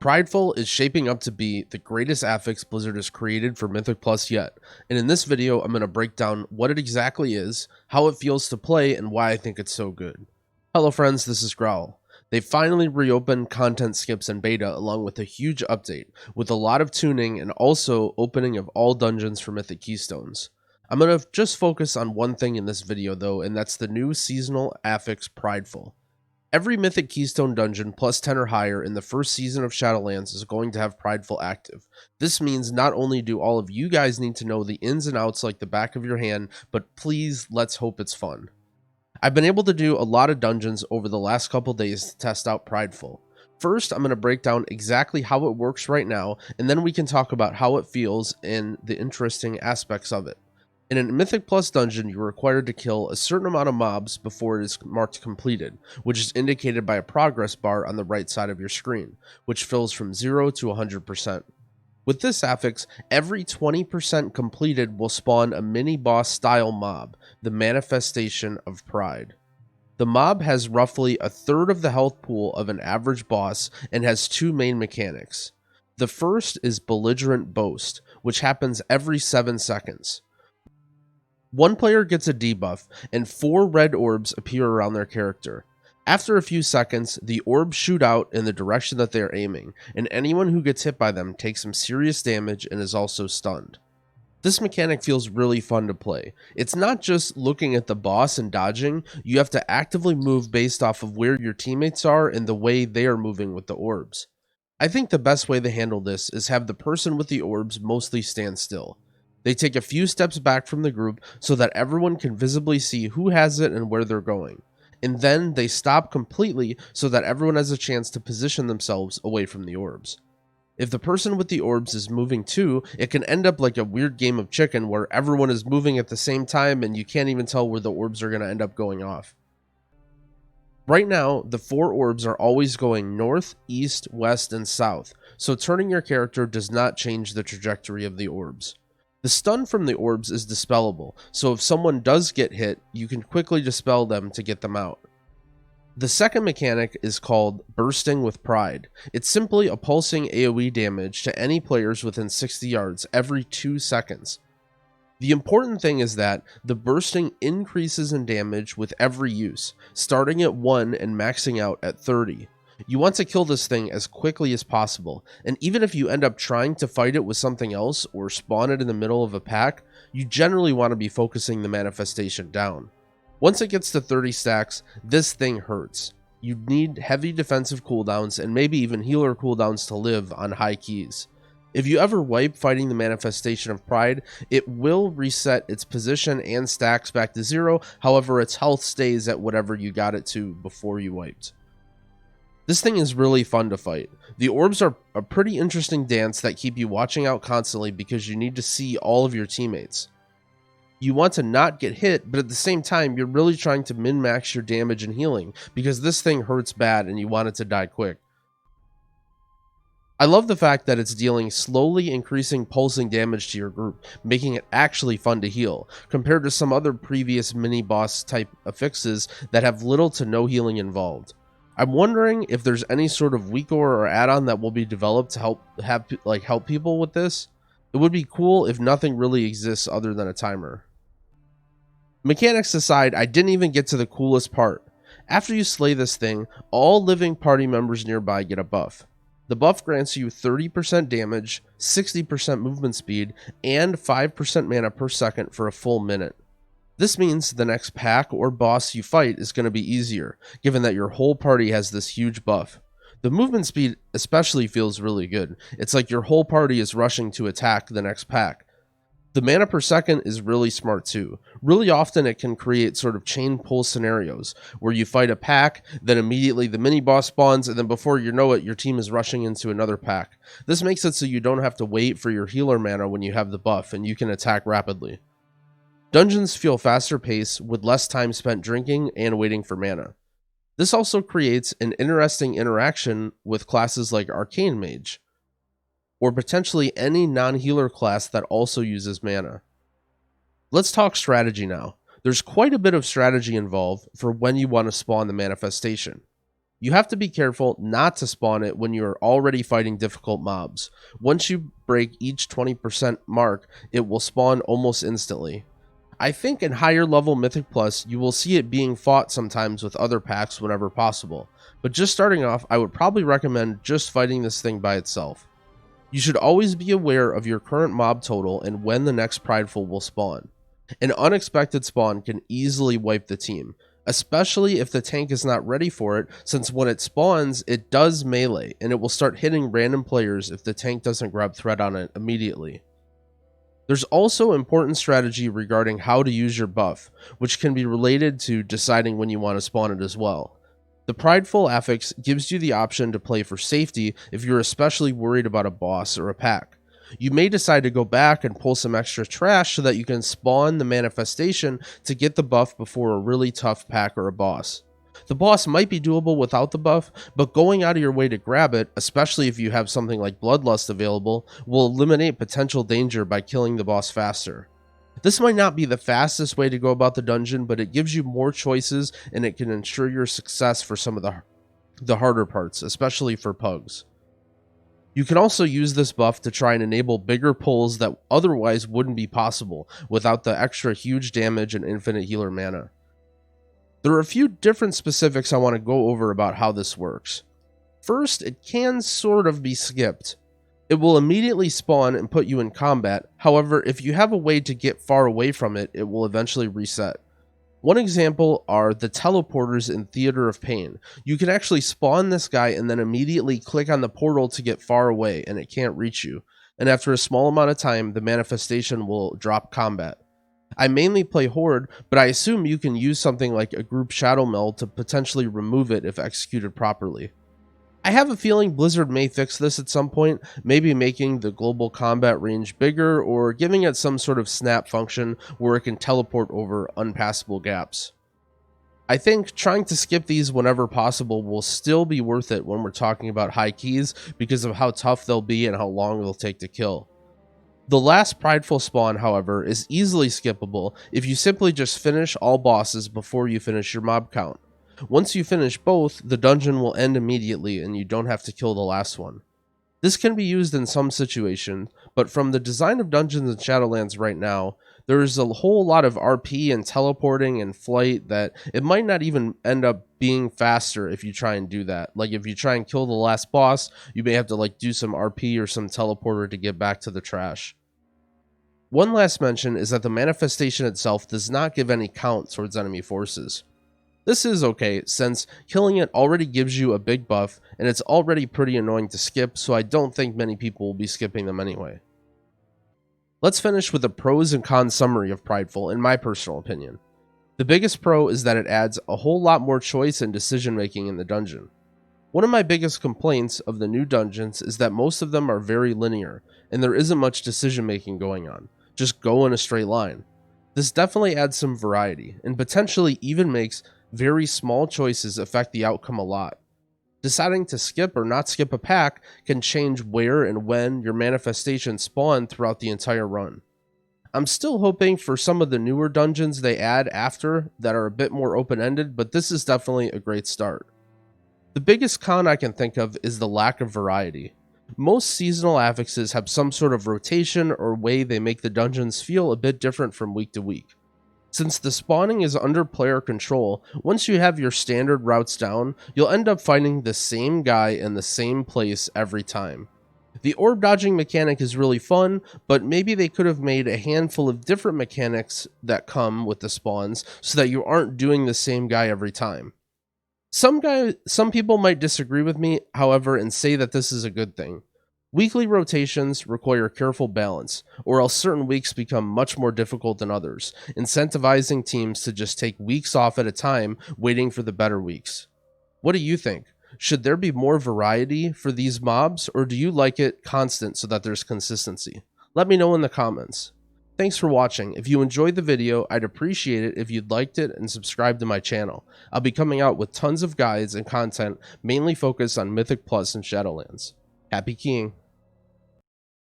Prideful is shaping up to be the greatest affix Blizzard has created for Mythic Plus yet, and in this video I'm going to break down what it exactly is, how it feels to play, and why I think it's so good. Hello friends, this is Growl. They finally reopened content skips and beta along with a huge update, with a lot of tuning and also opening of all dungeons for Mythic keystones. I'm going to just focus on one thing in this video though, and that's the new seasonal affix Prideful. Every Mythic Keystone dungeon plus 10 or higher in the first season of Shadowlands is going to have Prideful active. This means not only do all of you guys need to know the ins and outs like the back of your hand, but please let's hope it's fun. I've been able to do a lot of dungeons over the last couple days to test out Prideful. First, I'm going to break down exactly how it works right now, and then we can talk about how it feels and the interesting aspects of it. In a Mythic Plus dungeon, you're required to kill a certain amount of mobs before it is marked completed, which is indicated by a progress bar on the right side of your screen, which fills from 0 to 100%. With this affix, every 20% completed will spawn a mini-boss style mob, the Manifestation of Pride. The mob has roughly a third of the health pool of an average boss and has two main mechanics. The first is Belligerent Boast, which happens every 7 seconds. One player gets a debuff, and 4 red orbs appear around their character. After a few seconds, the orbs shoot out in the direction that they are aiming, and anyone who gets hit by them takes some serious damage and is also stunned. This mechanic feels really fun to play. It's not just looking at the boss and dodging, you have to actively move based off of where your teammates are and the way they are moving with the orbs. I think the best way to handle this is have the person with the orbs mostly stand still. They take a few steps back from the group so that everyone can visibly see who has it and where they're going. And then they stop completely so that everyone has a chance to position themselves away from the orbs. If the person with the orbs is moving too, it can end up like a weird game of chicken where everyone is moving at the same time and you can't even tell where the orbs are going to end up going off. Right now, the 4 orbs are always going north, east, west, and south, so turning your character does not change the trajectory of the orbs. The stun from the orbs is dispellable, so if someone does get hit, you can quickly dispel them to get them out. The second mechanic is called Bursting with Pride. It's simply a pulsing AoE damage to any players within 60 yards every 2 seconds. The important thing is that the bursting increases in damage with every use, starting at 1 and maxing out at 30. You want to kill this thing as quickly as possible, and even if you end up trying to fight it with something else or spawn it in the middle of a pack, you generally want to be focusing the manifestation down. Once it gets to 30 stacks, this thing hurts. You need heavy defensive cooldowns and maybe even healer cooldowns to live on high keys. If you ever wipe fighting the Manifestation of Pride, it will reset its position and stacks back to 0, however its health stays at whatever you got it to before you wiped. This thing is really fun to fight. The orbs are a pretty interesting dance that keep you watching out constantly because you need to see all of your teammates. You want to not get hit, but at the same time, you're really trying to min-max your damage and healing because this thing hurts bad and you want it to die quick. I love the fact that it's dealing slowly increasing pulsing damage to your group, making it actually fun to heal, compared to some other previous mini-boss type affixes that have little to no healing involved. I'm wondering if there's any sort of weak or add-on that will be developed to help people with this. It would be cool if nothing really exists other than a timer. Mechanics aside, I didn't even get to the coolest part. After you slay this thing, all living party members nearby get a buff. The buff grants you 30% damage, 60% movement speed, and 5% mana per second for a full minute. This means the next pack or boss you fight is going to be easier, given that your whole party has this huge buff. The movement speed especially feels really good. It's like your whole party is rushing to attack the next pack. The mana per second is really smart too. Really often it can create sort of chain pull scenarios, where you fight a pack, then immediately the mini-boss spawns, and then before you know it, your team is rushing into another pack. This makes it so you don't have to wait for your healer mana when you have the buff, and you can attack rapidly. Dungeons feel faster paced, with less time spent drinking and waiting for mana. This also creates an interesting interaction with classes like Arcane Mage, or potentially any non-healer class that also uses mana. Let's talk strategy now. There's quite a bit of strategy involved for when you want to spawn the manifestation. You have to be careful not to spawn it when you are already fighting difficult mobs. Once you break each 20% mark, it will spawn almost instantly. I think in higher level Mythic Plus, you will see it being fought sometimes with other packs whenever possible, but just starting off, I would probably recommend just fighting this thing by itself. You should always be aware of your current mob total and when the next Prideful will spawn. An unexpected spawn can easily wipe the team, especially if the tank is not ready for it, since when it spawns, it does melee, and it will start hitting random players if the tank doesn't grab threat on it immediately. There's also important strategy regarding how to use your buff, which can be related to deciding when you want to spawn it as well. The Prideful Affix gives you the option to play for safety if you're especially worried about a boss or a pack. You may decide to go back and pull some extra trash so that you can spawn the manifestation to get the buff before a really tough pack or a boss. The boss might be doable without the buff, but going out of your way to grab it, especially if you have something like Bloodlust available, will eliminate potential danger by killing the boss faster. This might not be the fastest way to go about the dungeon, but it gives you more choices and it can ensure your success for some of the harder parts, especially for pugs. You can also use this buff to try and enable bigger pulls that otherwise wouldn't be possible without the extra huge damage and infinite healer mana. There are a few different specifics I want to go over about how this works. First, it can sort of be skipped. It will immediately spawn and put you in combat, however, if you have a way to get far away from it, it will eventually reset. One example are the teleporters in Theater of Pain. You can actually spawn this guy and then immediately click on the portal to get far away and it can't reach you, and after a small amount of time, the manifestation will drop combat. I mainly play Horde, but I assume you can use something like a group shadow meld to potentially remove it if executed properly. I have a feeling Blizzard may fix this at some point, maybe making the global combat range bigger or giving it some sort of snap function where it can teleport over unpassable gaps. I think trying to skip these whenever possible will still be worth it when we're talking about high keys because of how tough they'll be and how long they'll take to kill. The last Prideful spawn, however, is easily skippable if you simply just finish all bosses before you finish your mob count. Once you finish both, the dungeon will end immediately and you don't have to kill the last one. This can be used in some situations, but from the design of dungeons in Shadowlands right now, there is a whole lot of RP and teleporting and flight that it might not even end up being faster if you try and do that. Like if you try and kill the last boss, you may have to like do some RP or some teleporter to get back to the trash. One last mention is that the manifestation itself does not give any count towards enemy forces. This is okay, since killing it already gives you a big buff, and it's already pretty annoying to skip, so I don't think many people will be skipping them anyway. Let's finish with a pros and cons summary of Prideful, in my personal opinion. The biggest pro is that it adds a whole lot more choice and decision making in the dungeon. One of my biggest complaints of the new dungeons is that most of them are very linear, and there isn't much decision making going on. Just go in a straight line. This definitely adds some variety, and potentially even makes very small choices affect the outcome a lot. Deciding to skip or not skip a pack can change where and when your manifestations spawn throughout the entire run. I'm still hoping for some of the newer dungeons they add after that are a bit more open-ended, but this is definitely a great start. The biggest con I can think of is the lack of variety. Most seasonal affixes have some sort of rotation or way they make the dungeons feel a bit different from week to week. Since the spawning is under player control, once you have your standard routes down, you'll end up finding the same guy in the same place every time. The orb dodging mechanic is really fun, but maybe they could have made a handful of different mechanics that come with the spawns so that you aren't doing the same guy every time. Some people might disagree with me, however, and say that this is a good thing. Weekly rotations require careful balance, or else certain weeks become much more difficult than others, incentivizing teams to just take weeks off at a time, waiting for the better weeks. What do you think? Should there be more variety for these mobs, or do you like it constant so that there's consistency? Let me know in the comments. Thanks for watching. If you enjoyed the video, I'd appreciate it if you'd liked it and subscribed to my channel. I'll be coming out with tons of guides and content mainly focused on Mythic Plus and Shadowlands. Happy keying.